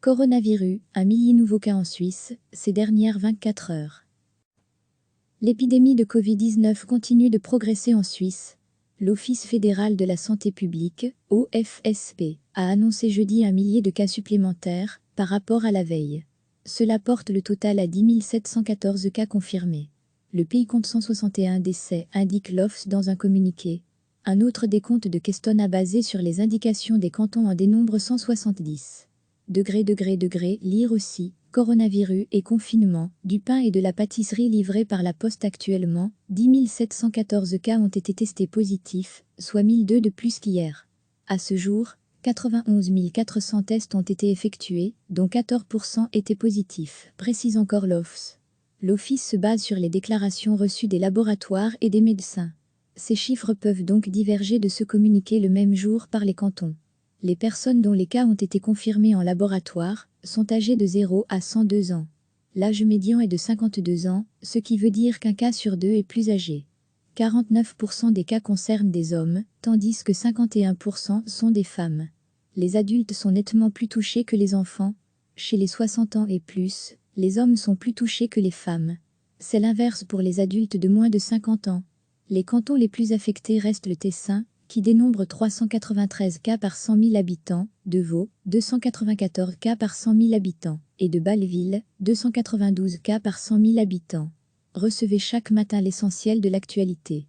Coronavirus, 1 millier nouveaux cas en Suisse, ces dernières 24 heures. L'épidémie de Covid-19 continue de progresser en Suisse. L'Office fédéral de la santé publique, OFSP, a annoncé jeudi 1 millier de cas supplémentaires par rapport à la veille. Cela porte le total à 10 714 cas confirmés. Le pays compte 161 décès, indique l'OFS dans un communiqué. Un autre décompte de Keston basé sur les indications des cantons en dénombre 170. Lire aussi, coronavirus et confinement, du pain et de la pâtisserie livrés par la poste actuellement, 10 714 cas ont été testés positifs, soit 1002 de plus qu'hier. À ce jour, 91 400 tests ont été effectués, dont 14% étaient positifs, précise encore l'OFS. L'Office se base sur les déclarations reçues des laboratoires et des médecins. Ces chiffres peuvent donc diverger de ceux communiqués le même jour par les cantons. Les personnes dont les cas ont été confirmés en laboratoire sont âgées de 0 à 102 ans. L'âge médian est de 52 ans, ce qui veut dire qu'un cas sur deux est plus âgé. 49% des cas concernent des hommes, tandis que 51% sont des femmes. Les adultes sont nettement plus touchés que les enfants. Chez les 60 ans et plus, les hommes sont plus touchés que les femmes. C'est l'inverse pour les adultes de moins de 50 ans. Les cantons les plus affectés restent le Tessin, qui dénombre 393 cas par 100 000 habitants, de Vaud, 294 cas par 100 000 habitants, et de Bâle-Ville, 292 cas par 100 000 habitants. Recevez chaque matin l'essentiel de l'actualité.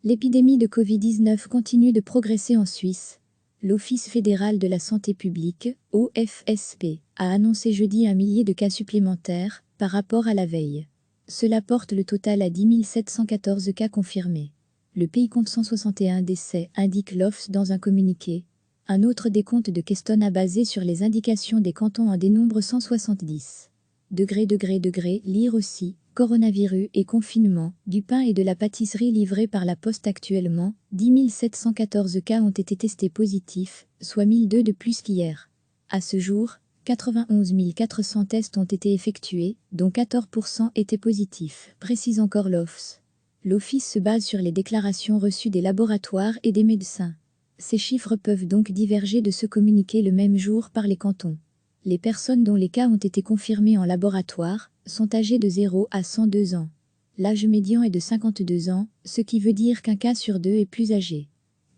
L'épidémie de Covid-19 continue de progresser en Suisse. L'Office fédéral de la santé publique, OFSP, a annoncé jeudi 1 millier de cas supplémentaires par rapport à la veille. Cela porte le total à 10 714 cas confirmés. Le pays compte 161 décès, indique l'OFS dans un communiqué. Un autre décompte de Keston basé sur les indications des cantons en dénombre 170. Lire aussi, coronavirus et confinement, du pain et de la pâtisserie livrés par la poste actuellement, 10 714 cas ont été testés positifs, soit 1002 de plus qu'hier. À ce jour, 91 400 tests ont été effectués, dont 14% étaient positifs, précise encore l'OFS. L'Office se base sur les déclarations reçues des laboratoires et des médecins. Ces chiffres peuvent donc diverger de ceux communiqués le même jour par les cantons. Les personnes dont les cas ont été confirmés en laboratoire sont âgées de 0 à 102 ans. L'âge médian est de 52 ans, ce qui veut dire qu'un cas sur deux est plus âgé.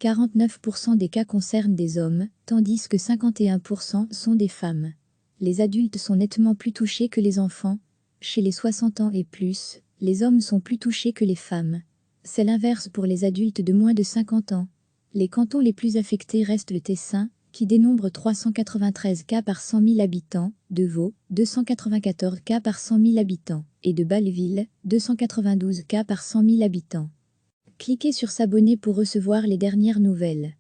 49% des cas concernent des hommes, tandis que 51% sont des femmes. Les adultes sont nettement plus touchés que les enfants. Chez les 60 ans et plus, les hommes sont plus touchés que les femmes. C'est l'inverse pour les adultes de moins de 50 ans. Les cantons les plus affectés restent le Tessin, qui dénombre 393 cas par 100 000 habitants, de Vaud, 294 cas par 100 000 habitants, et de Bâle-Ville, 292 cas par 100 000 habitants. Cliquez sur s'abonner pour recevoir les dernières nouvelles.